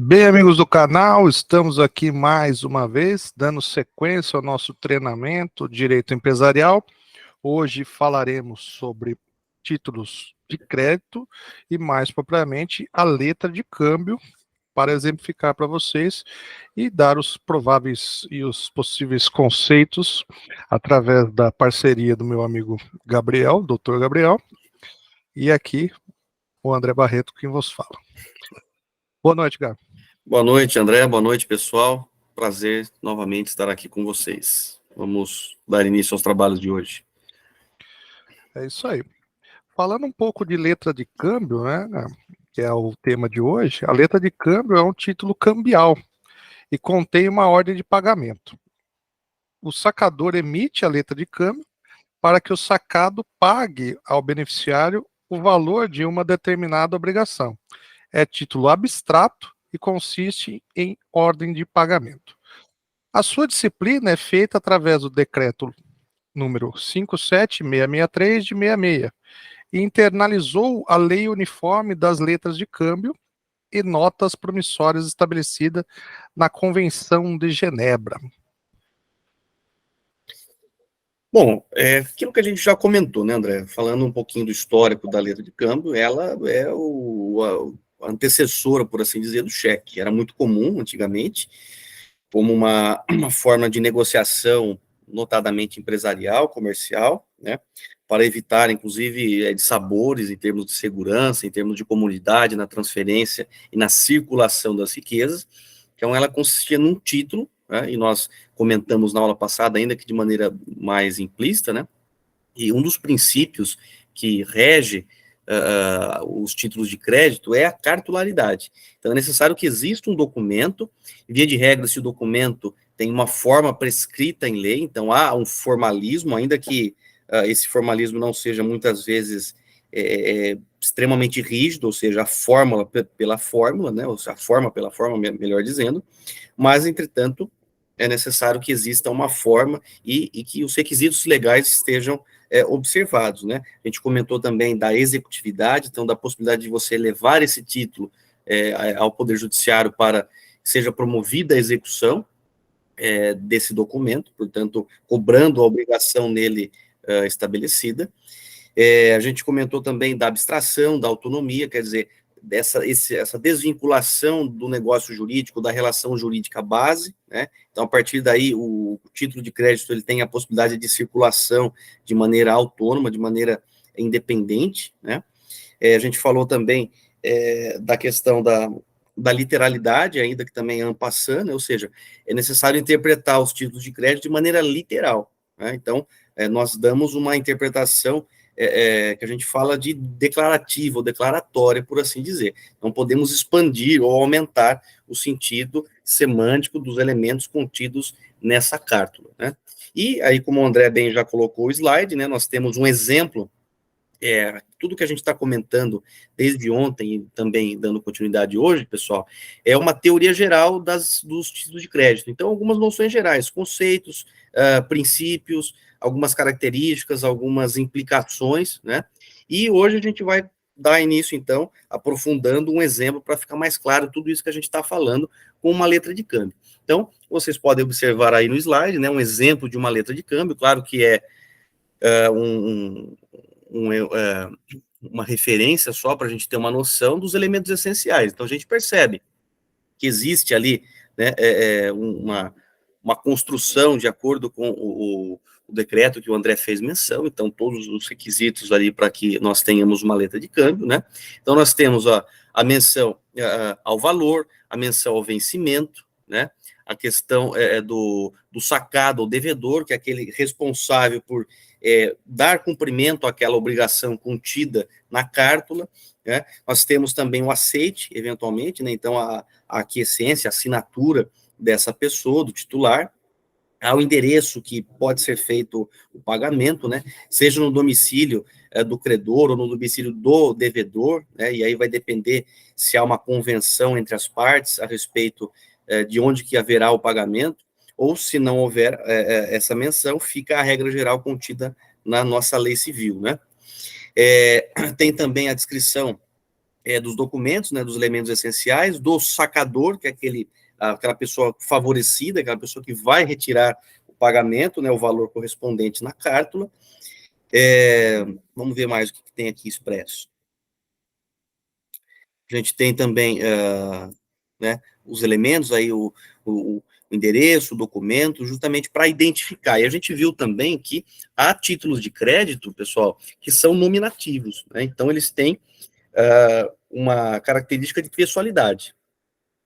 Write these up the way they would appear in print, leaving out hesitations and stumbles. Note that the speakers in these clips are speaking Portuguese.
Bem, amigos do canal, estamos aqui mais uma vez, dando sequência ao nosso treinamento Direito Empresarial. Hoje falaremos sobre títulos de crédito e, mais propriamente, a letra de câmbio, para exemplificar para vocês e dar os prováveis e os possíveis conceitos através da parceria do meu amigo Gabriel, doutor Gabriel, e aqui o André Barreto, quem vos fala. Boa noite, Gabriel. Boa noite, André. Boa noite, pessoal. Prazer novamente estar aqui com vocês. Vamos dar início aos trabalhos de hoje. É isso aí. Falando um pouco de letra de câmbio, né, que é o tema de hoje, a letra de câmbio é um título cambial e contém uma ordem de pagamento. O sacador emite a letra de câmbio para que o sacado pague ao beneficiário o valor de uma determinada obrigação. É título abstrato e consiste em ordem de pagamento. A sua disciplina é feita através do decreto número 57663 de 66 e internalizou a lei uniforme das letras de câmbio e notas promissórias estabelecida na Convenção de Genebra. Bom, aquilo que a gente já comentou, né, André? Falando um pouquinho do histórico da letra de câmbio, ela é a antecessora, por assim dizer, do cheque. Era muito comum antigamente, como uma forma de negociação, notadamente empresarial, comercial, né, para evitar, inclusive, de sabores em termos de segurança, em termos de comunidade, na transferência e na circulação das riquezas. Então, ela consistia num título, né, e nós comentamos na aula passada, ainda que de maneira mais implícita, né, e um dos princípios que rege os títulos de crédito é a cartularidade. Então, é necessário que exista um documento, via de regra, se o documento tem uma forma prescrita em lei, então há um formalismo, ainda que esse formalismo não seja muitas vezes extremamente rígido, ou seja, a fórmula pela fórmula, né, ou seja, a forma pela forma, melhor dizendo, mas, entretanto, é necessário que exista uma forma e que os requisitos legais estejam observados, né? A gente comentou também da executividade, então da possibilidade de você levar esse título ao Poder Judiciário para que seja promovida a execução desse documento, portanto, cobrando a obrigação nele estabelecida. A gente comentou também da abstração, da autonomia, quer dizer, essa desvinculação do negócio jurídico, da relação jurídica base, né? Então, a partir daí, o título de crédito ele tem a possibilidade de circulação de maneira autônoma, de maneira independente, né? A gente falou também da questão da literalidade, ainda que também é en passant, né? Ou seja, é necessário interpretar os títulos de crédito de maneira literal, né? Então, nós damos uma interpretação que a gente fala de declarativa ou declaratória, por assim dizer. Não podemos expandir ou aumentar o sentido semântico dos elementos contidos nessa cártula, né? E aí, como o André bem já colocou o slide, né, nós temos um exemplo, tudo que a gente está comentando desde ontem e também dando continuidade hoje, pessoal, é uma teoria geral dos títulos de crédito. Então, algumas noções gerais, conceitos, princípios, algumas características, algumas implicações, né? E hoje a gente vai dar início, então, aprofundando um exemplo para ficar mais claro tudo isso que a gente está falando com uma letra de câmbio. Então, vocês podem observar aí no slide, né, um exemplo de uma letra de câmbio, claro que é uma referência só para a gente ter uma noção dos elementos essenciais. Então, a gente percebe que existe ali, né, uma construção de acordo com o decreto que o André fez menção, então todos os requisitos ali para que nós tenhamos uma letra de câmbio, né? Então nós temos a menção ao valor, a menção ao vencimento, né? A questão do sacado, ou devedor, que é aquele responsável por dar cumprimento àquela obrigação contida na cártula, né? Nós temos também o aceite, eventualmente, né? Então a aquiescência, a assinatura dessa pessoa, do titular, ao endereço que pode ser feito o pagamento, né, seja no domicílio do credor ou no domicílio do devedor, né, e aí vai depender se há uma convenção entre as partes a respeito de onde que haverá o pagamento, ou se não houver essa menção, fica a regra geral contida na nossa lei civil, né. Tem também a descrição dos documentos, né, dos elementos essenciais, do sacador, que é aquela pessoa favorecida, aquela pessoa que vai retirar o pagamento, né, o valor correspondente na cártula. Vamos ver mais o que tem aqui expresso. A gente tem também né, os elementos, aí o endereço, o documento, justamente para identificar. E a gente viu também que há títulos de crédito, pessoal, que são nominativos, né? Então, eles têm uma característica de pessoalidade.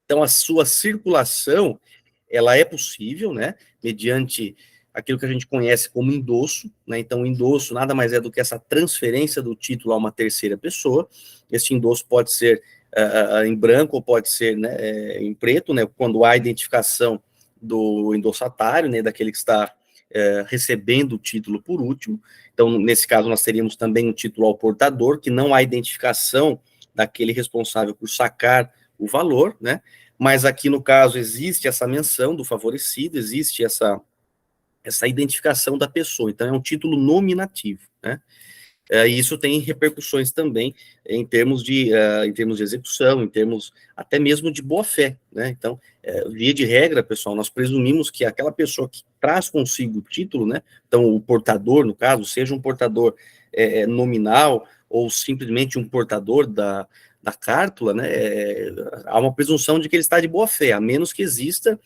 Então, a sua circulação, ela é possível, né, mediante aquilo que a gente conhece como endosso, né? Então, o endosso nada mais é do que essa transferência do título a uma terceira pessoa. Esse endosso pode ser em branco ou pode ser, né, em preto, né, quando há identificação do endossatário, né, daquele que está recebendo o título por último. Então, nesse caso, nós teríamos também um título ao portador, que não há identificação daquele responsável por sacar o valor, né? Mas aqui, no caso, existe essa menção do favorecido, existe essa identificação da pessoa. Então, é um título nominativo, né? E isso tem repercussões também em termos de execução, em termos até mesmo de boa-fé, né? Então, via de regra, pessoal, nós presumimos que aquela pessoa que traz consigo o título, né? Então, o portador, no caso, seja um portador nominal ou simplesmente um portador da cártula, né? Há uma presunção de que ele está de boa-fé, a menos que exista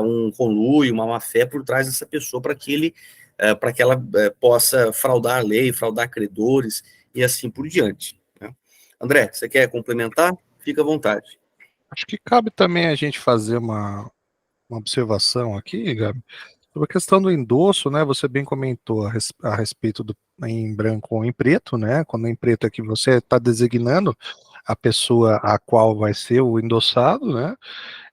um conluio, uma má-fé por trás dessa pessoa para que ela possa fraudar a lei, fraudar credores e assim por diante, né? André, você quer complementar? Fica à vontade. Acho que cabe também a gente fazer uma observação aqui, Gabi, sobre a questão do endosso, né? Você bem comentou a respeito do em branco ou em preto, né? Quando em preto é que você está designando a pessoa a qual vai ser o endossado, né?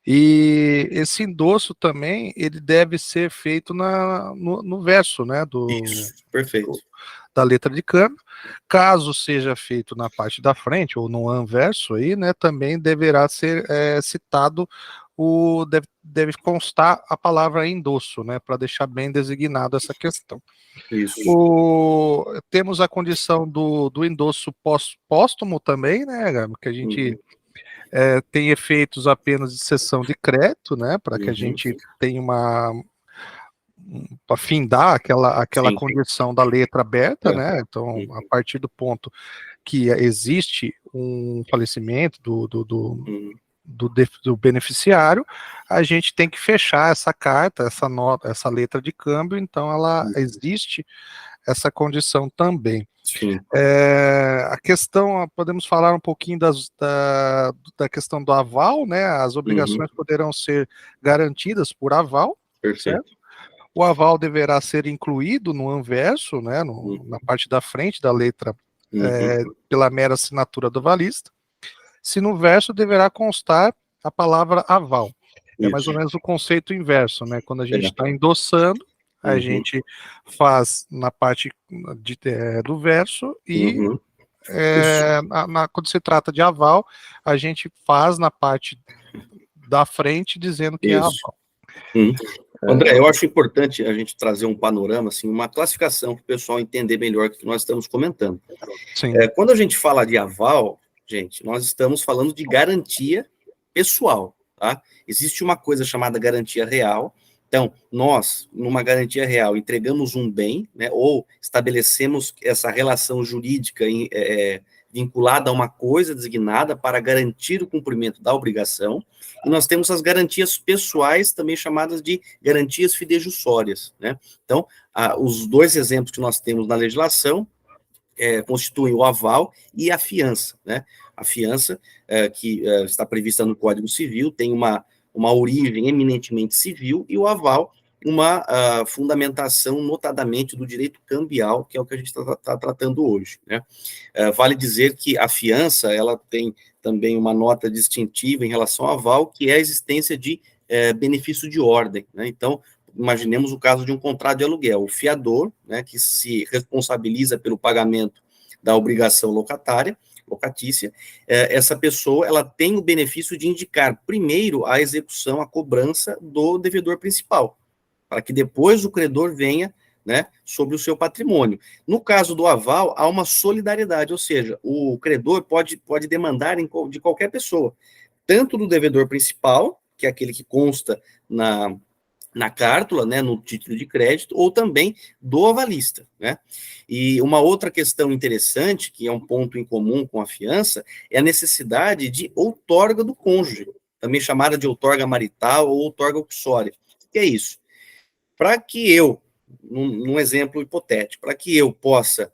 E esse endosso também, ele deve ser feito no verso, né? Isso, perfeito. Da letra de câmbio. Caso seja feito na parte da frente ou no anverso aí, né, também deverá ser citado deve constar a palavra endosso, né, para deixar bem designado essa questão. Isso. Temos a condição do endosso póstumo também, né, que a gente tem efeitos apenas de cessão de crédito, né, para que a gente tenha para findar aquela condição da letra aberta, né? Então, a partir do ponto que existe um falecimento do beneficiário, a gente tem que fechar essa carta, essa letra de câmbio, então ela existe essa condição também. Sim. A questão, podemos falar um pouquinho da questão do aval, né? As obrigações poderão ser garantidas por aval. Perfeito. Certo? O aval deverá ser incluído no anverso, né, na parte da frente da letra, pela mera assinatura do avalista. Se no verso deverá constar a palavra aval. É mais ou menos o conceito inverso, né? Quando a gente está endossando, a gente faz na parte do verso e quando se trata de aval, a gente faz na parte da frente dizendo que é aval. André, eu acho importante a gente trazer um panorama, assim, uma classificação para o pessoal entender melhor o que nós estamos comentando. Sim. Quando a gente fala de aval, gente, nós estamos falando de garantia pessoal, tá? Existe uma coisa chamada garantia real. Então, nós, numa garantia real, entregamos um bem, né, ou estabelecemos essa relação jurídica vinculada a uma coisa designada para garantir o cumprimento da obrigação, e nós temos as garantias pessoais, também chamadas de garantias fidejussórias, né? Então, os dois exemplos que nós temos na legislação constituem o aval e a fiança, né? A fiança, que está prevista no Código Civil, tem uma origem eminentemente civil, e o aval, uma fundamentação, notadamente, do direito cambial, que é o que a gente está tratando hoje, né? Vale dizer que a fiança, ela tem também uma nota distintiva em relação ao aval, que é a existência de benefício de ordem, né? Então, imaginemos o caso de um contrato de aluguel. O fiador, né, que se responsabiliza pelo pagamento da obrigação locatícia, essa pessoa, ela tem o benefício de indicar primeiro a execução, a cobrança do devedor principal, para que depois o credor venha, né, sobre o seu patrimônio. No caso do aval, há uma solidariedade, ou seja, o credor pode demandar de qualquer pessoa, tanto do devedor principal, que é aquele que consta na cártula, né, no título de crédito, ou também do avalista, né? E uma outra questão interessante, que é um ponto em comum com a fiança, é a necessidade de outorga do cônjuge, também chamada de outorga marital ou outorga uxória. O que é isso? Para que eu, num exemplo hipotético, para que eu possa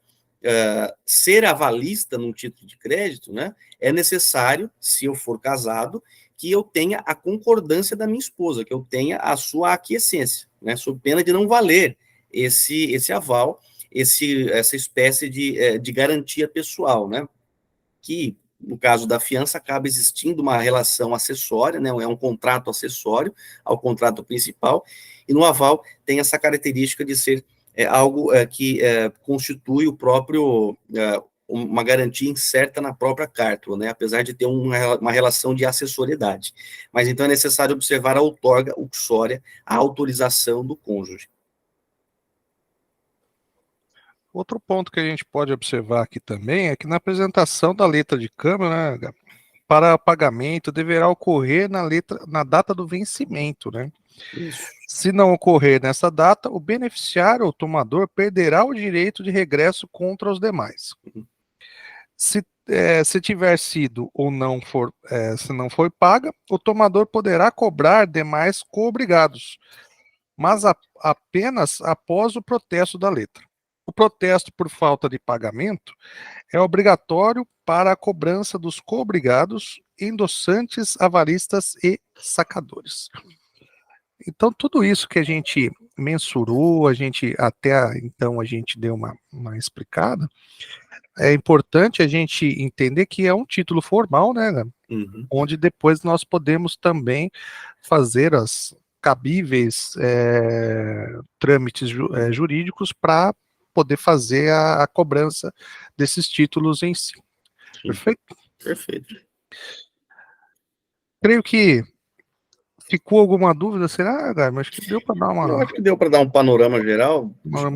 ser avalista num título de crédito, né, é necessário, se eu for casado, que eu tenha a concordância da minha esposa, que eu tenha a sua aquiescência, né, sob pena de não valer esse aval, essa espécie de garantia pessoal, né, que, no caso da fiança, acaba existindo uma relação acessória, né, é um contrato acessório ao contrato principal, e no aval tem essa característica de ser algo que constitui o próprio uma garantia incerta na própria cártula, né, apesar de ter uma relação de acessoriedade. Mas então é necessário observar a outorga uxória, a autorização do cônjuge. Outro ponto que a gente pode observar aqui também é que na apresentação da letra de câmbio, né, para pagamento deverá ocorrer na data do vencimento, né? Isso. Se não ocorrer nessa data, o beneficiário ou tomador perderá o direito de regresso contra os demais. Se tiver sido ou não for, se não for paga, o tomador poderá cobrar demais coobrigados, mas apenas após o protesto da letra. O protesto por falta de pagamento é obrigatório para a cobrança dos coobrigados, endossantes, avalistas e sacadores. Então, tudo isso que a gente mensurou, até então a gente deu uma explicada, é importante a gente entender que é um título formal, né? Uhum. Onde depois nós podemos também fazer as cabíveis trâmites jurídicos para poder fazer a cobrança desses títulos em si. Sim. Perfeito? Perfeito. Creio que ficou alguma dúvida, será, Gabi? Acho que deu para dar Eu acho que deu para dar um panorama geral.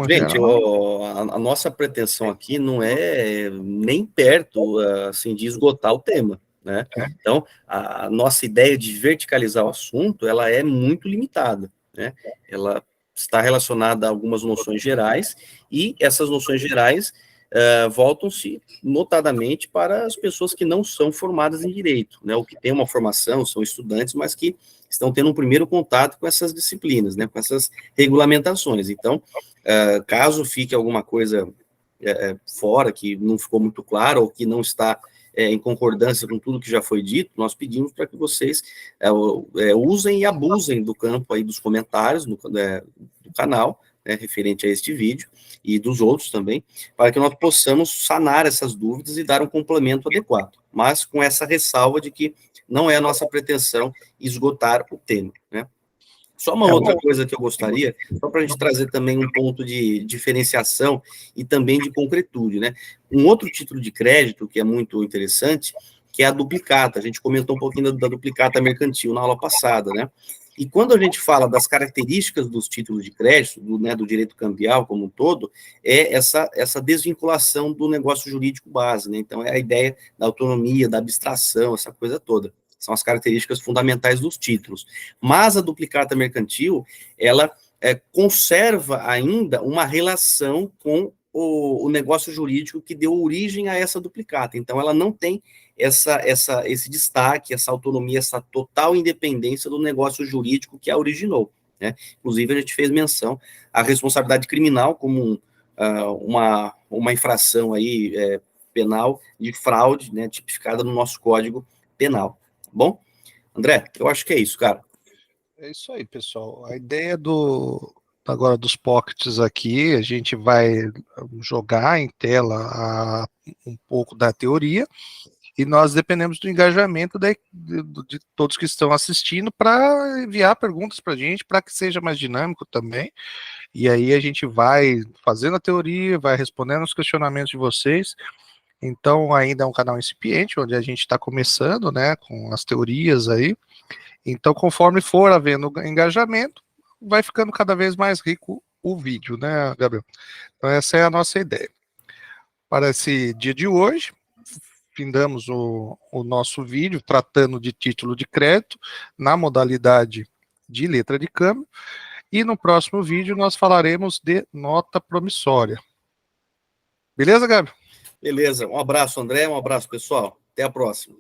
Gente, geral. A nossa pretensão aqui não é nem perto assim, de esgotar o tema, né? Então, a nossa ideia de verticalizar o assunto, ela é muito limitada, né? Ela está relacionada a algumas noções gerais, e essas noções gerais voltam-se notadamente para as pessoas que não são formadas em direito, né? Ou que têm uma formação, são estudantes, mas que estão tendo um primeiro contato com essas disciplinas, né, com essas regulamentações. Então, caso fique alguma coisa fora, que não ficou muito claro, ou que não está em concordância com tudo que já foi dito, nós pedimos para que vocês usem e abusem do campo aí dos comentários do canal, referente a este vídeo, e dos outros também, para que nós possamos sanar essas dúvidas e dar um complemento adequado, mas com essa ressalva de que não é a nossa pretensão esgotar o tema, né? Só uma outra coisa que eu gostaria, só para a gente trazer também um ponto de diferenciação e também de concretude, né? Um outro título de crédito que é muito interessante, que é a duplicata. A gente comentou um pouquinho da duplicata mercantil na aula passada, né? E quando a gente fala das características dos títulos de crédito, do direito cambial como um todo, é essa desvinculação do negócio jurídico base, né? Então, é a ideia da autonomia, da abstração, essa coisa toda. São as características fundamentais dos títulos. Mas a duplicata mercantil, ela conserva ainda uma relação com o negócio jurídico que deu origem a essa duplicata. Então, ela não tem esse destaque, essa autonomia, essa total independência do negócio jurídico que a originou, né? Inclusive, a gente fez menção à responsabilidade criminal como uma infração aí, penal de fraude, né, tipificada no nosso Código Penal. Tá bom? André, eu acho que é isso, cara. É isso aí, pessoal. A ideia agora dos pockets aqui, a gente vai jogar em tela um pouco da teoria, e nós dependemos do engajamento de todos que estão assistindo para enviar perguntas para a gente, para que seja mais dinâmico também. E aí a gente vai fazendo a teoria, vai respondendo os questionamentos de vocês. Então ainda é um canal incipiente, onde a gente está começando, né, com as teorias aí. Então, conforme for havendo engajamento, vai ficando cada vez mais rico o vídeo, né, Gabriel? Então, essa é a nossa ideia. Para esse dia de hoje, findamos o nosso vídeo tratando de título de crédito na modalidade de letra de câmbio, e no próximo vídeo nós falaremos de nota promissória. Beleza, Gabriel? Beleza, um abraço, André, um abraço, pessoal. Até a próxima.